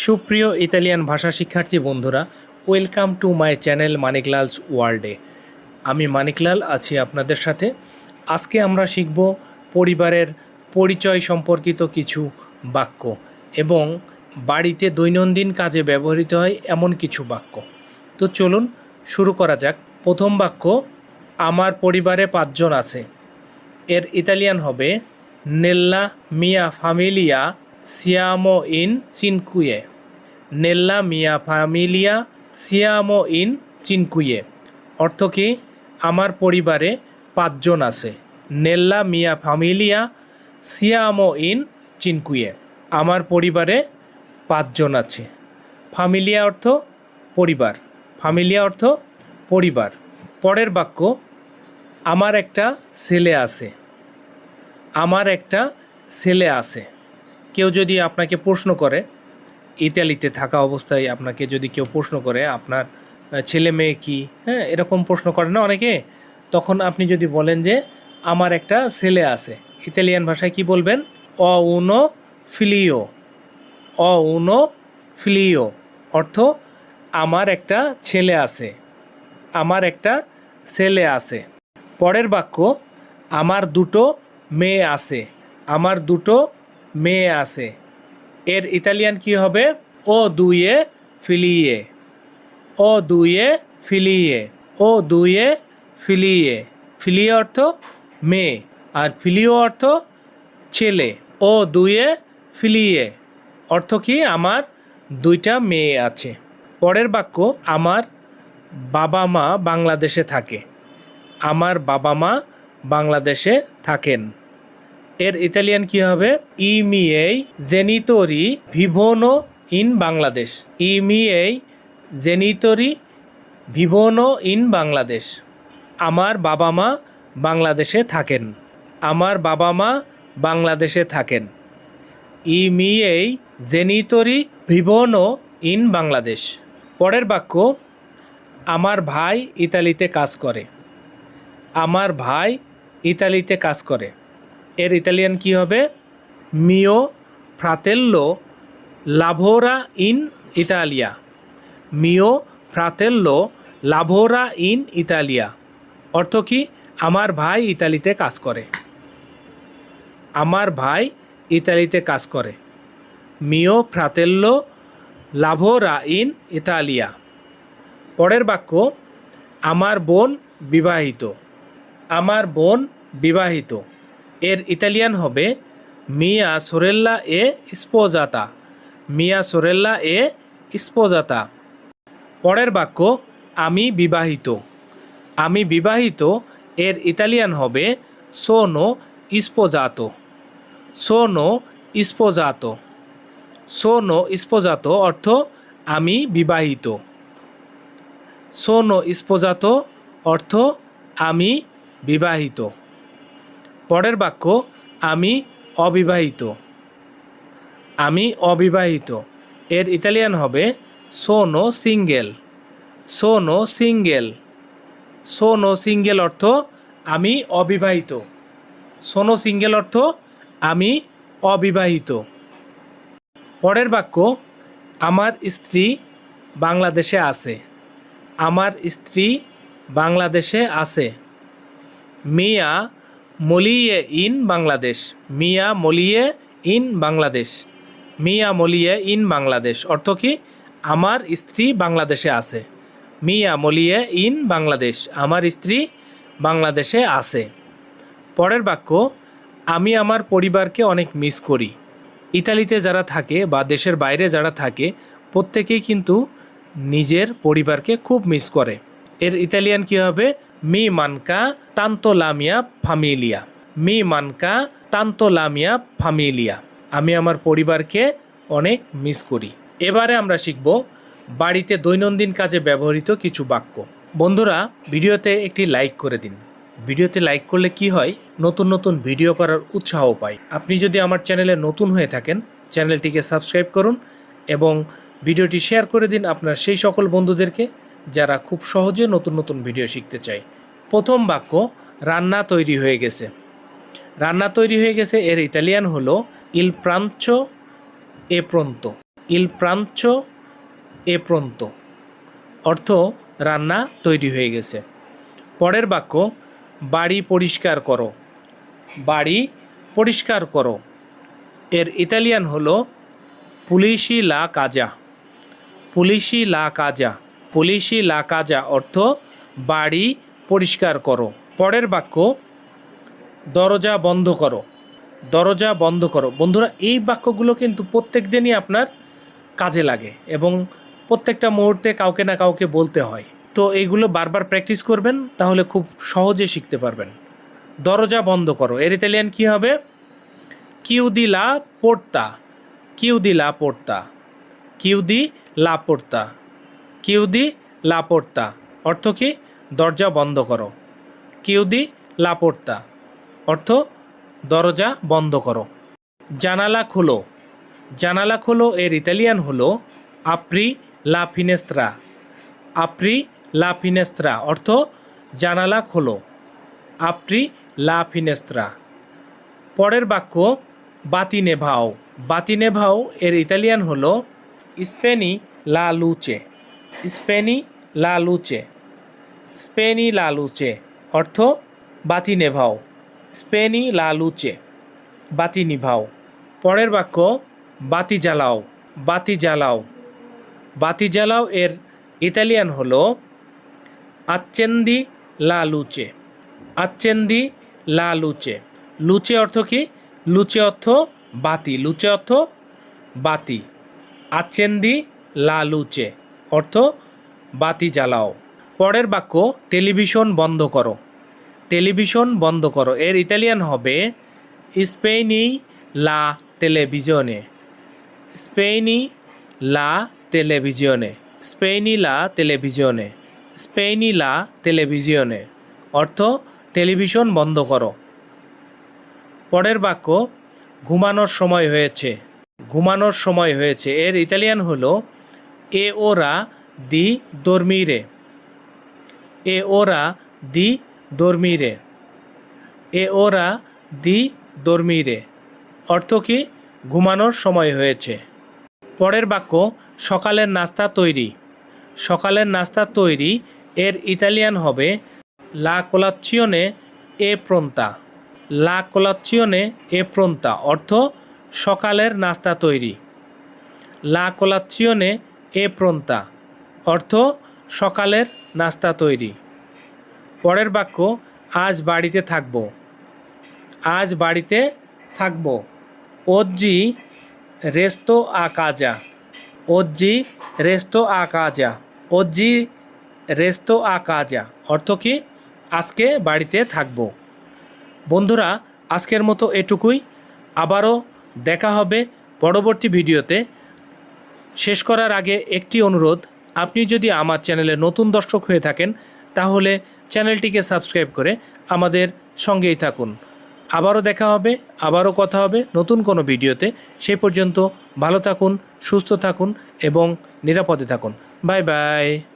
সুপ্রিয় ইতালিয়ান ভাষা শিক্ষার্থী বন্ধুরা, ওয়েলকাম টু মাই চ্যানেল মানিকলালস ওয়ার্ল্ডে। আমি মানিকলাল আছি আপনাদের সাথে। আজকে আমরা শিখব পরিবারের পরিচয় সম্পর্কিত কিছু বাক্য এবং বাড়িতে দৈনন্দিন কাজে ব্যবহৃত হয় এমন কিছু বাক্য। তো চলুন শুরু করা যাক। প্রথম বাক্য, আমার পরিবারে 5 জন আছে। এর ইতালিয়ান হবে নেল্লা মিয়া ফ্যামিলিয়া সিয়ামো ইন চিনকুয়ে। নেল্লা মিয়া ফ্যামিলিয়া সিয়ামো ইন চিনকুয়ে অর্থ কি? আমার পরিবারে 5 জন আছে। নেল্লা মিয়া ফ্যামিলিয়া সিয়ামো ইন চিনকুয়ে, আমার পরিবারে 5 জন আছে। ফ্যামিলিয়া অর্থ পরিবার, ফ্যামিলিয়া অর্থ পরিবার। পরের বাক্য, আমার একটা ছেলে আছে। আমার একটা ছেলে আছে। কেউ যদি আপনাকে প্রশ্ন করে, ইতালিতে থাকা অবস্থায় আপনাকে যদি কেউ প্রশ্ন করে আপনার ছেলে মেয়ে কি, এরকম প্রশ্ন করে না অনেকে, তখন আপনি যদি বলেন যে আমার একটা ছেলে আছে, ইতালিয়ান ভাষায় কি বলবেন? অ উনো ফিলিও। অ উনো ফিলিও অর্থ আমার একটা ছেলে আছে, আমার একটা ছেলে আছে। পরের বাক্য, আমার 2টো মেয়ে আছে। আমার 2টো মেয়ে আছে। এর ইতালিয়ান কি হবে? ও দুয়ে ফিলিয়ে। ও দুয়ে ফিলিয়ে। ও দুয়ে ফিলিয়ে। ফিলিয়ে অর্থ মেয়ে আর ফিলিও অর্থ ছেলে। ও দুয়ে ফিলিয়ে অর্থ কি? আমার 2টা মেয়ে আছে। পরের বাক্য, আমার বাবা মা বাংলাদেশে থাকে। আমার বাবা মা বাংলাদেশে থাকেন। এর ইতালিয়ান কি হবে? ই মিয়েই জেনিতরি ভিভোনো ইন বাংলাদেশ। ই মিয়েই জেনিতরি ভিভোনো ইন বাংলাদেশ। আমার বাবা মা বাংলাদেশে থাকেন। আমার বাবা মা বাংলাদেশে থাকেন। ই মিয়েই জেনিতরি ভিভোনো ইন বাংলাদেশ। পরের বাক্য, আমার ভাই ইতালিতে কাজ করে। আমার ভাই ইতালিতে কাজ করে। এর ইতালিয়ান কি হবে? মিও ফ্রাতেল্লো লাভোরা ইন ইতালিয়া। মিও ফ্রাতেল্লো লাভোরা ইন ইতালিয়া অর্থ কি? আমার ভাই ইতালিতে কাজ করে। আমার ভাই ইতালিতে কাজ করে। মিও ফ্রাতেল্লো লাভোরা ইন ইতালিয়া। পরের বাক্য, আমার বোন বিবাহিত। আমার বোন বিবাহিত। এর ইতালিয়ান হবে মিয়া সোরেল্লা এ স্পোজাতা। মিয়া সোরেল্লা এ স্পোজাতা। পরের বাক্য, আমি বিবাহিত। আমি বিবাহিত। এর ইতালিয়ান হবে সোনো স্পোজাতো। সোনো স্পোজাতো। সোনো স্পোজাতো অর্থ আমি বিবাহিত। সোনো স্পোজাতো অর্থ আমি বিবাহিত। পরের বাক্য, আমি অবিবাহিত। আমি অবিবাহিত। এর ইতালিয়ান হবে সোনো সিঙ্গেল। সোনো সিঙ্গেল। সোনো সিঙ্গেল অর্থ আমি অবিবাহিত। সোনো সিঙ্গেল অর্থ আমি অবিবাহিত। পরের বাক্য, আমার স্ত্রী বাংলাদেশে আছে। আমার স্ত্রী বাংলাদেশে আছে। মিয়া মলিয়ে ইন বাংলাদেশ। মিয়া মলিয়ে ইন বাংলাদেশ। মিয়া মলিয়ে ইন বাংলাদেশ অর্থ কি? আমার স্ত্রী বাংলাদেশে আছে। মিয়া মলিয়ে ইন বাংলাদেশ, আমার স্ত্রী বাংলাদেশে আছে। পরের বাক্য, আমি আমার পরিবারকে অনেক মিস করি। ইতালিতে যারা থাকে বা দেশের বাইরে যারা থাকে প্রত্যেকেই কিন্তু নিজের পরিবারকে খুব মিস করে। এর ইতালিয়ান কি হবে? মি মানকা তান্তো লামিয়া ফ্যামিলিয়া। মি মানকা তান্তো লামিয়া ফ্যামিলিয়া। আমি আমার পরিবারকে অনেক মিস করি। এবারে আমরা শিখব বাড়িতে দৈনন্দিন কাজে ব্যবহৃত কিছু বাক্য। বন্ধুরা, ভিডিওতে একটি লাইক করে দিন। ভিডিওতে লাইক করলে কি হয়? নতুন নতুন ভিডিও করার উৎসাহ পাই। আপনি যদি আমার চ্যানেলে নতুন হয়ে থাকেন, চ্যানেলটিকে সাবস্ক্রাইব করুন এবং ভিডিওটি শেয়ার করে দিন আপনার সেই সকল বন্ধুদেরকে যারা খুব সহজে নতুন নতুন ভিডিও শিখতে চায়। প্রথম বাক্য, রান্না তৈরি হয়ে গেছে। রান্না তৈরি হয়ে গেছে এর ইতালিয়ান হলো ইল প্রাঞ্চো এ প্রন্তো। ইল প্রাঞ্চো এ প্রন্ত, অর্থ রান্না তৈরি হয়ে গেছে। পরের বাক্য, বাড়ি পরিষ্কার করো। বাড়ি পরিষ্কার করো এর ইতালিয়ান হলো পুলিশি লা কাজা। পুলিশি লা কাজা, পুলিশি লা কাজা অর্থ বাড়ি পরিষ্কার করো। পরের বাক্য, দরজা বন্ধ করো। দরজা বন্ধ করো। বন্ধুরা, এই বাক্যগুলো কিন্তু প্রত্যেক দিনই আপনার কাজে লাগে এবং প্রত্যেকটা মুহূর্তে কাউকে না কাউকে বলতে হয়। তো এইগুলো বারবার প্র্যাকটিস করবেন, তাহলে খুব সহজে শিখতে পারবেন। দরজা বন্ধ করো এর ইতালিয়ান কী হবে? কিউদি লা পোর্তা। কিউদি লা পোর্তা। কিউদি লা পোর্তা। কিউদি লা পোর্তা অর্থ কি? দরজা বন্ধ করো। কিউদি লা পোর্তা অর্থ দরজা বন্ধ করো। জানালা খোলো। জানালা খোলো এর ইতালিয়ান হলো আপ্রি লা ফিনেস্ত্রা। আপ্রি লা ফিনেস্ত্রা অর্থ জানালা খোলো। আপ্রি লা ফিনেস্ত্রা। পরের বাক্য, বাতি নেভাও। বাতি নেভাও এর ইতালিয়ান হলো স্পেনি লা লুচে। স্পেনি লা লুচে। স্পেনি লা লুচে অর্থ বাতি নেভাও। স্পেনি লা লুচে, বাতি নিভাও। পরের বাক্য, বাতি জ্বালাও। বাতি জ্বালাও। বাতি জ্বালাও এর ইতালিয়ান হলো আচ্চেন্দি লা লুচে। আচ্চেন্দি লা লুচে। লুচে অর্থ কি? লুচে অর্থ বাতি। লুচে অর্থ বাতি। আচ্চেন্দি লা লুচে অর্থ বাতি জ্বালাও। পরের বাক্য, টেলিভিশন বন্ধ করো। টেলিভিশন বন্ধ করো এর ইতালিয়ান হবে স্পেনি লা টেলিভিশনে। স্পেনি লা টেলিভিশনে। স্পেনি লা টেলিভিশনে। স্পেনি লা টেলিভিশনে অর্থ টেলিভিশন বন্ধ করো। পরের বাক্য, ঘুমানোর সময় হয়েছে। ঘুমানোর সময় হয়েছে এর ইতালিয়ান হলো এ ওরা দি দর্মিরে। এ ওরা দি দর্মিরে। এ ওরা দি দর্মিরে অর্থ কি? ঘুমানোর সময় হয়েছে। পরের বাক্য, সকালের নাস্তা তৈরি। সকালের নাস্তা তৈরি এর ইতালিয়ান হবে লা কোলাচিওনে এ প্রন্তা। লা কোলাচিওনে এ প্রন্তা অর্থ সকালের নাস্তা তৈরি। লা কোলাচিওনে এ প্রন্তা অর্থ সকালের নাস্তা তৈরি। পরের বাক্য, আজ বাড়িতে থাকব। আজ বাড়িতে থাকব। ওজ্জি রেস্তো আ কাজা। ওজ্জি রেস্তো আ কাজা। ওজ্জি রেস্তো আ কাজা অর্থ কি? আজকে বাড়িতে থাকব। বন্ধুরা, আজকের মতো এটুকুই। আবারও দেখা হবে পরবর্তী ভিডিওতে। শেষ করার আগে একটি অনুরোধ, আপনি যদি আমার চ্যানেলে নতুন দর্শক হয়ে থাকেন তাহলে চ্যানেলটিকে সাবস্ক্রাইব করে আমাদের সঙ্গেই থাকুন। আবারও দেখা হবে, আবারও কথা হবে নতুন কোনো ভিডিওতে। সেই পর্যন্ত ভালো থাকুন, সুস্থ থাকুন এবং নিরাপদে থাকুন। Bye bye.